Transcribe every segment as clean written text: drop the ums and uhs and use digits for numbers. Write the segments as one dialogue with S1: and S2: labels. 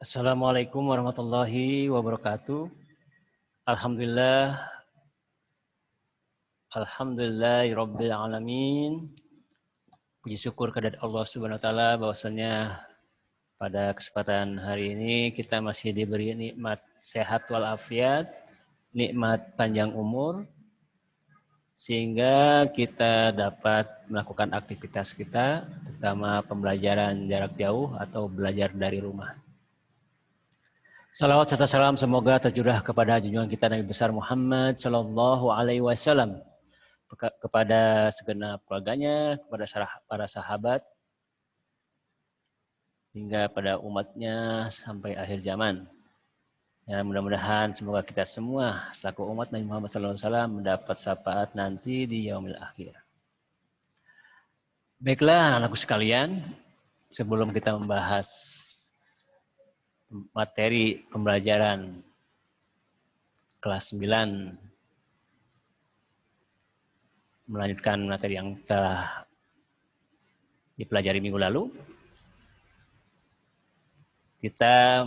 S1: Assalamualaikum warahmatullahi wabarakatuh. Alhamdulillah, alhamdulillahirabbil alamin. Puji syukur kehadirat Allah Subhanahu wa taala bahwasanya pada kesempatan hari ini kita masih diberi nikmat sehat walafiat, nikmat panjang umur sehingga kita dapat melakukan aktivitas kita, terutama pembelajaran jarak jauh atau belajar dari rumah. Salawat serta salam semoga tercurah kepada junjungan kita Nabi besar Muhammad Sallallahu Alaihi Wasallam, kepada segenap keluarganya, kepada para sahabat, hingga pada umatnya sampai akhir zaman. Ya, mudah-mudahan semoga kita semua selaku umat Nabi Muhammad Sallallahu Alaihi Wasallam mendapat syafaat nanti di yaumil akhir. Baiklah anak-anakku sekalian, sebelum kita membahas materi pembelajaran kelas 9, melanjutkan materi yang telah dipelajari minggu lalu,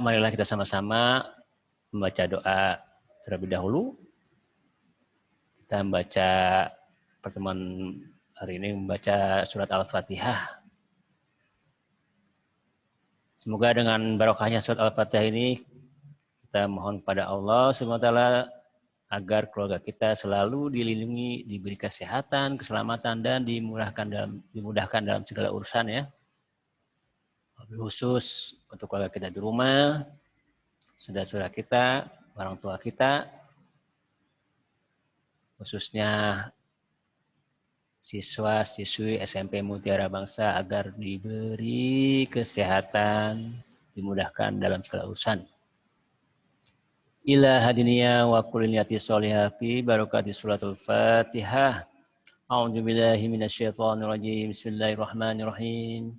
S1: marilah kita sama-sama membaca doa terlebih dahulu. Kita membaca pertemuan hari ini membaca surat Al-Fatihah. Semoga dengan barokahnya surat Al-Fatihah ini kita mohon kepada Allah SWT agar keluarga kita selalu dilindungi, diberi kesehatan, keselamatan, dan dimudahkan dalam segala urusan ya. Khusus untuk keluarga kita di rumah, saudara-saudara kita, orang tua kita, khususnya siswa-siswi SMP Mutiara Bangsa agar diberi kesehatan, dimudahkan dalam segala urusan. Ila hadinya wa kulli niyati sholihah fi barakati suratul Fatihah. A'udzu billahi minasyaitonir rajim. Bismillahirrahmanirrahim.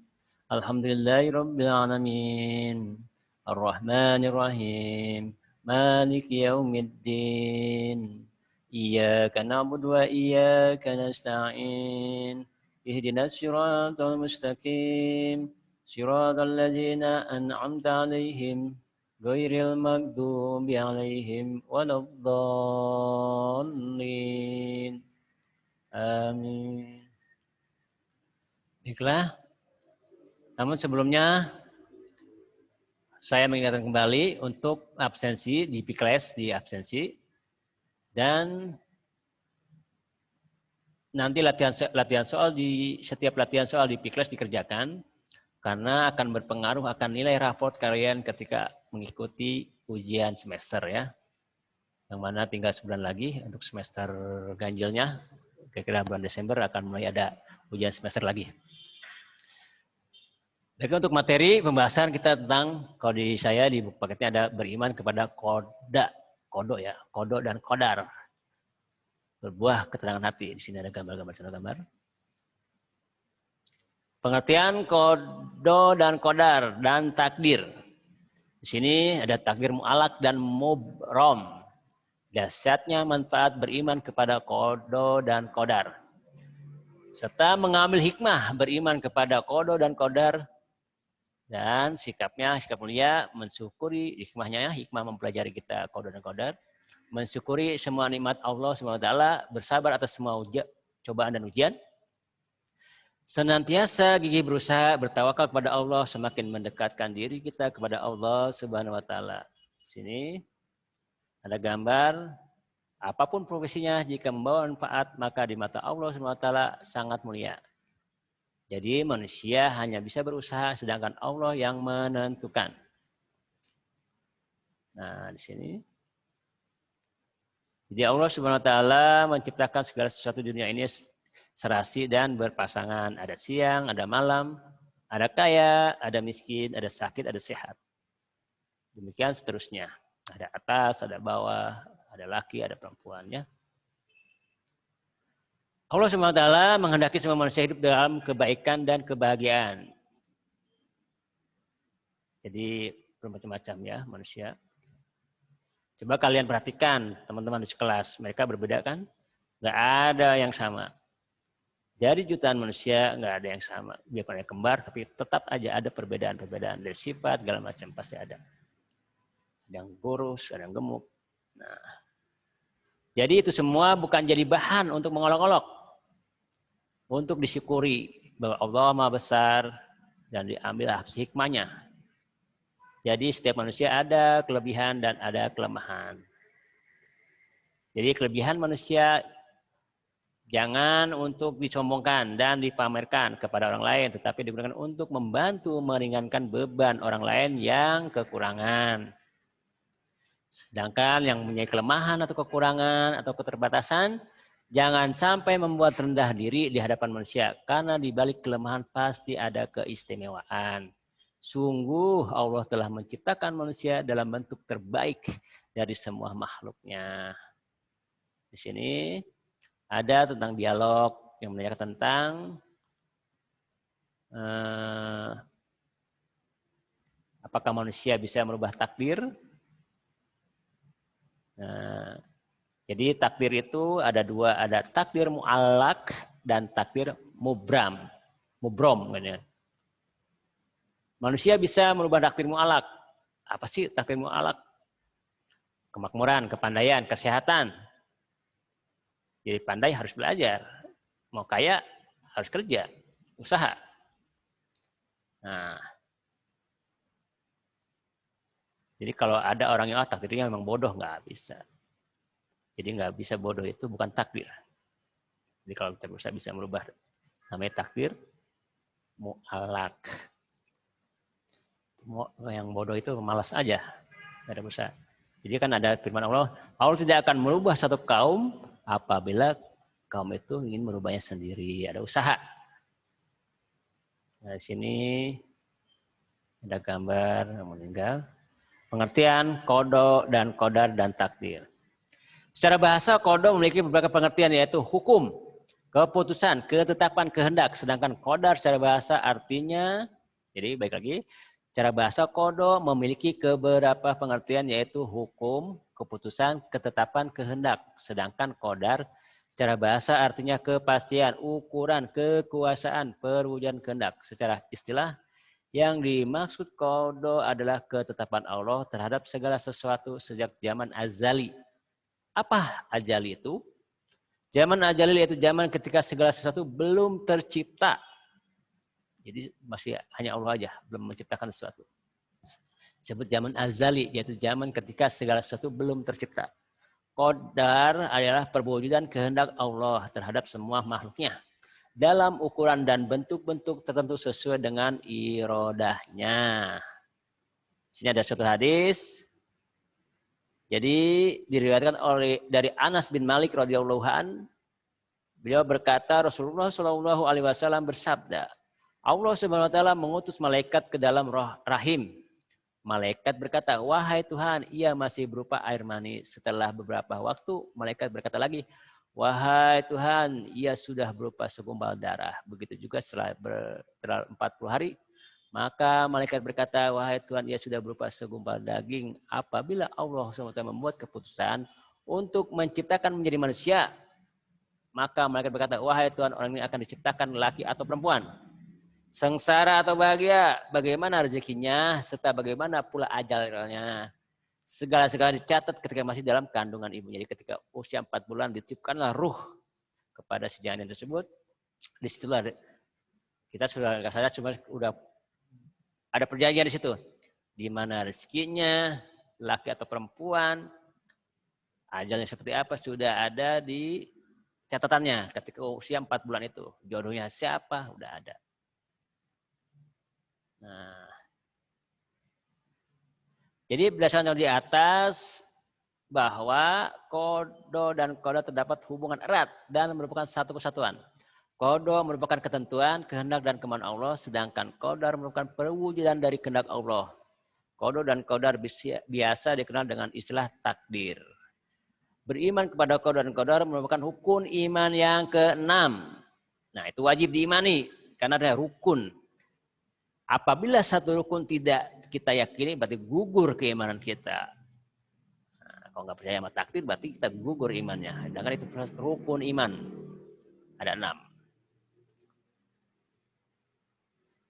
S1: Alhamdulillahirabbil alamin. Arrahmanir rahim. Maliki yaumiddin. Iyyaka na'budu wa iyyaka nasta'in. Ihdinas siratal mustaqim. Siratal ladzina an'amta 'alaihim ghairil maghdubi 'alaihim waladdallin. Amin. Baiklah. Namun sebelumnya saya mengingatkan kembali untuk absensi di P-Class, di absensi. Dan nanti latihan soal setiap latihan soal di P-Class dikerjakan karena akan berpengaruh akan nilai raport kalian ketika mengikuti ujian semester ya. Yang mana tinggal sebulan lagi untuk semester ganjilnya. Kira-kira bulan Desember akan mulai ada ujian semester lagi. Baik, untuk materi pembahasan kita tentang, kalau di saya di buku paketnya ada beriman kepada kodo ya, kodo dan kodar. Berbuah keterangan hati. Di sini ada gambar-gambar. Pengertian kodo dan kodar dan takdir. Di sini ada takdir mu'alak dan mubrom. Dahsyatnya manfaat beriman kepada kodo dan kodar. Serta mengambil hikmah beriman kepada kodo dan kodar. Dan sikap mulia mensyukuri hikmahnya, hikmah mempelajari kita kodo dan kodar. Mensyukuri semua nikmat Allah SWT, bersabar atas semua cobaan dan ujian. Senantiasa gigih berusaha bertawakal kepada Allah, semakin mendekatkan diri kita kepada Allah Subhanahu wa taala. Di sini ada gambar, apapun profesinya jika membawa manfaat maka di mata Allah Subhanahu wa taala sangat mulia. Jadi manusia hanya bisa berusaha sedangkan Allah yang menentukan. Nah, di sini jadi Allah Subhanahu wa taala menciptakan segala sesuatu di dunia ini serasi dan berpasangan. Ada siang, ada malam, ada kaya, ada miskin, ada sakit, ada sehat. Demikian seterusnya. Ada atas, ada bawah, ada laki, ada perempuannya. Allah Subhanahu wa taala menghendaki semua manusia hidup dalam kebaikan dan kebahagiaan. Jadi bermacam-macam ya manusia. Coba kalian perhatikan teman-teman di sekelas, mereka berbeda kan? Nggak ada yang sama. Dari jutaan manusia nggak ada yang sama. Biarpun kembar, tapi tetap aja ada perbedaan-perbedaan dari sifat, segala macam pasti ada. ada yang kurus, ada yang gemuk. Nah, jadi itu semua bukan jadi bahan untuk mengolok-olok, untuk disyukuri bahwa Allah Maha Besar dan diambil hikmahnya. Jadi setiap manusia ada kelebihan dan ada kelemahan. Jadi kelebihan manusia jangan untuk disombongkan dan dipamerkan kepada orang lain, tetapi digunakan untuk membantu meringankan beban orang lain yang kekurangan. Sedangkan yang mempunyai kelemahan atau kekurangan atau keterbatasan, jangan sampai membuat rendah diri di hadapan manusia, karena di balik kelemahan pasti ada keistimewaan. Sungguh Allah telah menciptakan manusia dalam bentuk terbaik dari semua makhluknya. Di sini ada tentang dialog yang menanyakan tentang apakah manusia bisa merubah takdir. Jadi takdir itu ada dua, ada takdir mu'allak dan takdir mubrom. Manusia bisa merubah takdir mu'allak. Apa sih takdir mu'allak? Kemakmuran, kepandaian, kesehatan. Jadi pandai harus belajar. Mau kaya harus kerja, usaha. Nah, jadi kalau ada orang yang takdirnya memang bodoh, nggak bisa. Jadi nggak bisa, bodoh itu bukan takdir. Jadi kalau kita bisa merubah, namanya takdir mu'allak. Yang bodoh itu malas aja, nggak ada usaha. Jadi kan ada firman Allah, Allah tidak akan merubah satu kaum apabila kaum itu ingin merubahnya sendiri, ada usaha. Nah, di sini ada gambar yang meninggal. Pengertian kodo dan kodar dan takdir. Secara bahasa kodo memiliki beberapa pengertian, yaitu hukum, keputusan, ketetapan, kehendak. Sedangkan kodar secara bahasa artinya, jadi baik lagi, secara bahasa kodo memiliki beberapa pengertian, yaitu hukum, keputusan, ketetapan, kehendak. Sedangkan kodar secara bahasa artinya kepastian, ukuran, kekuasaan, perwujudan kehendak. Secara istilah, yang dimaksud kodo adalah ketetapan Allah terhadap segala sesuatu sejak zaman azali. Apa azali itu? Zaman azali yaitu zaman ketika segala sesuatu belum tercipta. Jadi masih hanya Allah aja, belum menciptakan sesuatu. Disebut zaman azali, yaitu zaman ketika segala sesuatu belum tercipta. Qadar adalah perwujudan kehendak Allah terhadap semua makhluknya dalam ukuran dan bentuk-bentuk tertentu sesuai dengan irodahnya. Sini ada satu hadis. Jadi diriwayatkan dari Anas bin Malik radhiyallahu an. Beliau berkata, Rasulullah Shallallahu alaihi wasallam bersabda, Allah Subhanahu wa taala mengutus malaikat ke dalam rahim. Malaikat berkata, wahai Tuhan, ia masih berupa air mani. Setelah beberapa waktu, malaikat berkata lagi, wahai Tuhan, ia sudah berupa segumpal darah. Begitu juga setelah 40 hari, maka malaikat berkata, wahai Tuhan, ia sudah berupa segumpal daging. Apabila Allah SWT membuat keputusan untuk menciptakan menjadi manusia, maka malaikat berkata, wahai Tuhan, orang ini akan diciptakan laki atau perempuan. Sengsara atau bahagia, bagaimana rezekinya, serta bagaimana pula ajalnya. Segala-segala dicatat ketika masih dalam kandungan ibunya. Jadi ketika usia 4 bulan ditiupkanlah ruh kepada si janin tersebut. Disitulah kita sudah nggak sadar, cuma udah ada perjanjian di situ. Di mana rezekinya, laki atau perempuan, ajalnya seperti apa, sudah ada di catatannya ketika usia 4 bulan itu. Jodohnya siapa, udah ada. Nah, jadi berdasarkan di atas bahwa kodo dan kodo terdapat hubungan erat dan merupakan satu kesatuan. Kodo merupakan ketentuan, kehendak dan kemauan Allah, sedangkan kodar merupakan perwujudan dari kehendak Allah. Kodo dan kodar biasa dikenal dengan istilah takdir. Beriman kepada kodo dan kodar merupakan rukun iman yang keenam. Nah, itu wajib diimani karena ada rukun. Apabila satu rukun tidak kita yakini, berarti gugur keimanan kita. Nah, kalau nggak percaya sama takdir, berarti kita gugur imannya. Sedangkan itu rukun iman. Ada 6.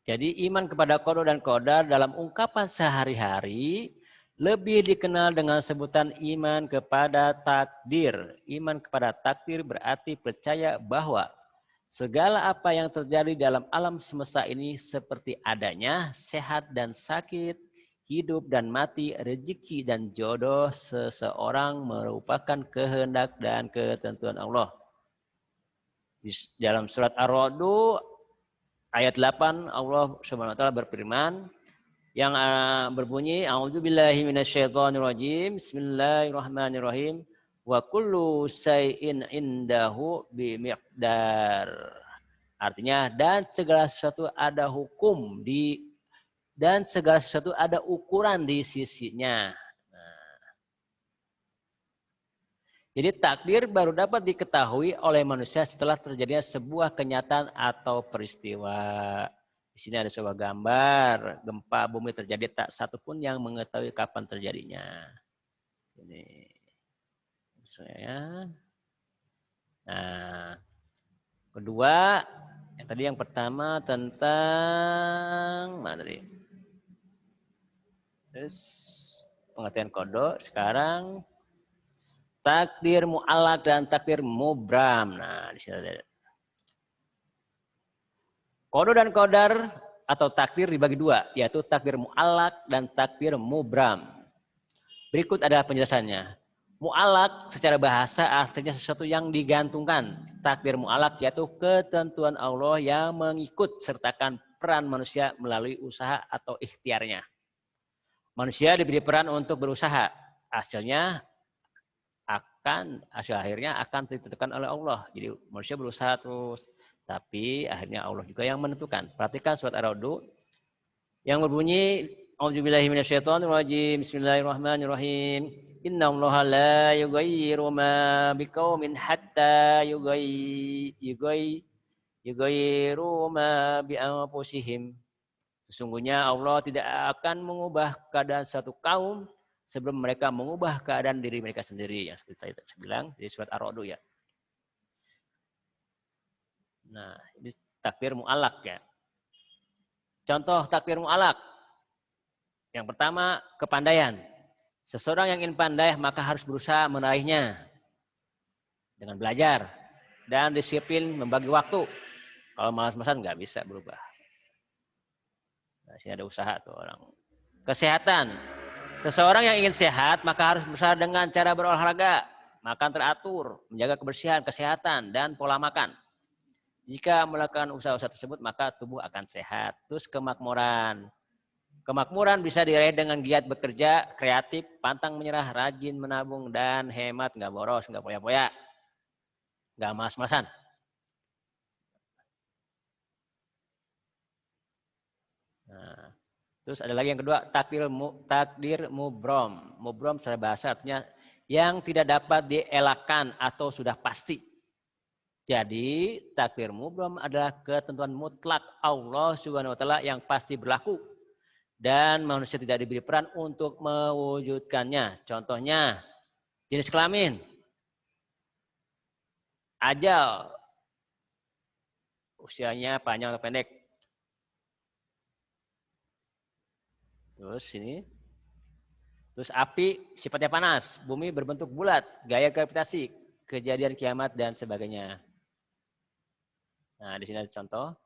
S1: Jadi iman kepada qada dan qadar dalam ungkapan sehari-hari lebih dikenal dengan sebutan iman kepada takdir. Iman kepada takdir berarti percaya bahwa segala apa yang terjadi dalam alam semesta ini seperti adanya sehat dan sakit, hidup dan mati, rezeki dan jodoh seseorang merupakan kehendak dan ketentuan Allah. Di dalam surat Ar-Ra'd ayat 8 Allah Subhanahu wa taala berfirman yang berbunyi A'udzubillahi minasyaitonirrajim. Bismillahirrahmanirrahim. Wa kullu syai'in indahu bimiqdar. Artinya dan segala sesuatu ada hukum dan segala sesuatu ada ukuran di sisinya. Jadi takdir baru dapat diketahui oleh manusia setelah terjadinya sebuah kenyataan atau peristiwa. Di sini ada sebuah gambar, gempa bumi terjadi tak satu pun yang mengetahui kapan terjadinya. Ini ya. Nah, kedua, yang pertama tentang mana tadi? Terus pengertian kodok, sekarang takdir mu'allaq dan takdir mubram. Nah, di sini ada. Kodo dan kodar atau takdir dibagi dua, yaitu takdir mu'allaq dan takdir mubram. Berikut adalah penjelasannya. Mu'allaq secara bahasa artinya sesuatu yang digantungkan. Takdir mu'allaq yaitu ketentuan Allah yang mengikut sertakan peran manusia melalui usaha atau ikhtiarnya. Manusia diberi peran untuk berusaha. Hasil akhirnya akan ditentukan oleh Allah. Jadi manusia berusaha terus, tapi akhirnya Allah juga yang menentukan. Perhatikan surat Ar-Ra'd yang berbunyi A'udzubillahi minasyaitonirrajim. Bismillahirrahmanirrahim. Innallaha la yughayyiru ma biqaumin hatta yughayyiru ma bi anfusihim. Sesungguhnya Allah tidak akan mengubah keadaan satu kaum sebelum mereka mengubah keadaan diri mereka sendiri. Yang seperti saya bilang di surat Ar-Ra'd ya. Nah, ini takdir mu'allaq ya. Contoh takdir mu'allaq. Yang pertama, kepandaian. Seseorang yang ingin pandai maka harus berusaha meraihnya dengan belajar dan disiplin membagi waktu. Kalau malas-malasan nggak bisa berubah. Nah, sini ada usaha tuh orang. Kesehatan. Seseorang yang ingin sehat maka harus berusaha dengan cara berolahraga, makan teratur, menjaga kebersihan, kesehatan, dan pola makan. Jika melakukan usaha-usaha tersebut maka tubuh akan sehat. Terus kemakmuran. Kemakmuran bisa diraih dengan giat bekerja, kreatif, pantang menyerah, rajin menabung, dan hemat, nggak boros, nggak poya-poya, nggak malas-malasan. Nah, terus ada lagi yang kedua, takdir mubrom. Mubrom secara bahasa artinya yang tidak dapat dielakkan atau sudah pasti. Jadi takdir mubrom adalah ketentuan mutlak Allah Subhanahu wa taala yang pasti berlaku dan manusia tidak diberi peran untuk mewujudkannya. Contohnya jenis kelamin, ajal, usianya panjang atau pendek. Terus ini, terus api sifatnya panas, bumi berbentuk bulat, gaya gravitasi, kejadian kiamat dan sebagainya. Nah, di sini ada contoh.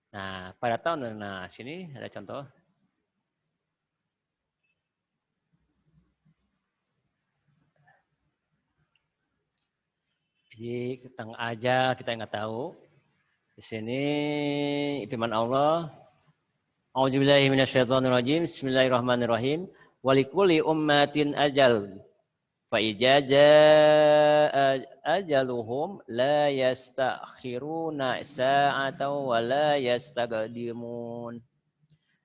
S1: Nah, pada tahun, nah sini ada contoh. Jadi tentang ajal kita nggak tahu. Di sini firman Allah. A'udzubillahi minasyaitonirrajim. Bismillahirrahmanirrahim. Walikulli ummatin ajal. Fa ijaza ajaluhum la yastakhiruna sa'atan wa la yastaqdimun.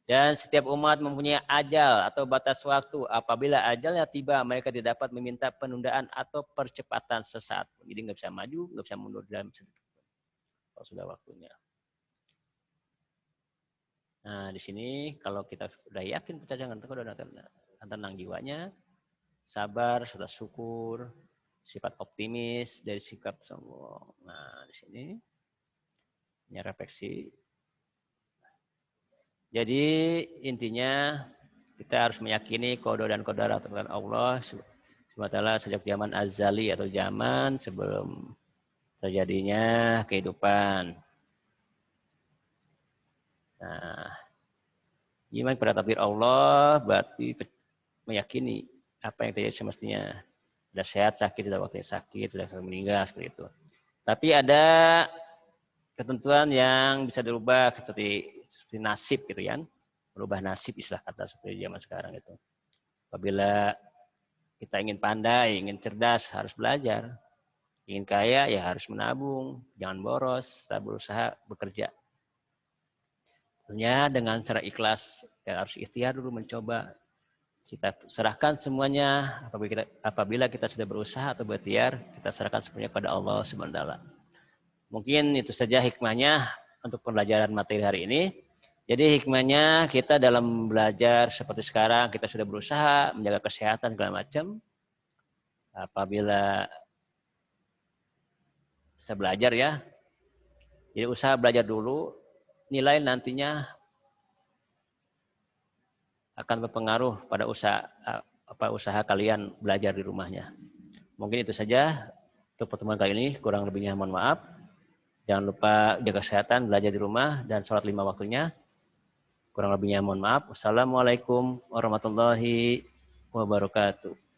S1: Dan setiap umat mempunyai ajal atau batas waktu. Apabila ajalnya tiba, mereka tidak dapat meminta penundaan atau percepatan sesaat. Jadi nggak bisa maju, nggak bisa mundur dalam kalau sudah waktunya. Nah, di sini kalau kita sudah yakin percaya dengan tenang jiwanya, sabar, serta syukur, sifat optimis, dari sikap sombong. Nah, di sini ini refleksi. Jadi intinya kita harus meyakini qada dan qadar aturan Allah SWT sejak zaman azali atau zaman sebelum terjadinya kehidupan. Nah, iman pada takdir Allah berarti meyakini apa yang terjadi semestinya. Sudah sehat, sakit, sudah waktunya sakit, sudah meninggal, seperti itu. Tapi ada ketentuan yang bisa dirubah seperti nasib gitu kan. Merubah nasib istilah kata seperti zaman sekarang itu. Apabila kita ingin pandai, ingin cerdas, harus belajar. Ingin kaya, ya harus menabung. Jangan boros, kita berusaha bekerja. Tentunya dengan cara ikhlas, kita harus ikhtiar dulu mencoba. Kita serahkan semuanya apabila kita sudah berusaha atau berikhtiar, kita serahkan semuanya kepada Allah SWT. Mungkin itu saja hikmahnya untuk pembelajaran materi hari ini. Jadi hikmahnya kita dalam belajar seperti sekarang, kita sudah berusaha menjaga kesehatan segala macam. Apabila bisa belajar ya, jadi usaha belajar dulu, nilai nantinya akan berpengaruh pada usaha kalian belajar di rumahnya. Mungkin itu saja untuk pertemuan kali ini, kurang lebihnya mohon maaf. Jangan lupa jaga kesehatan, belajar di rumah, dan sholat 5 waktunya. Kurang lebihnya mohon maaf. Wassalamualaikum warahmatullahi wabarakatuh.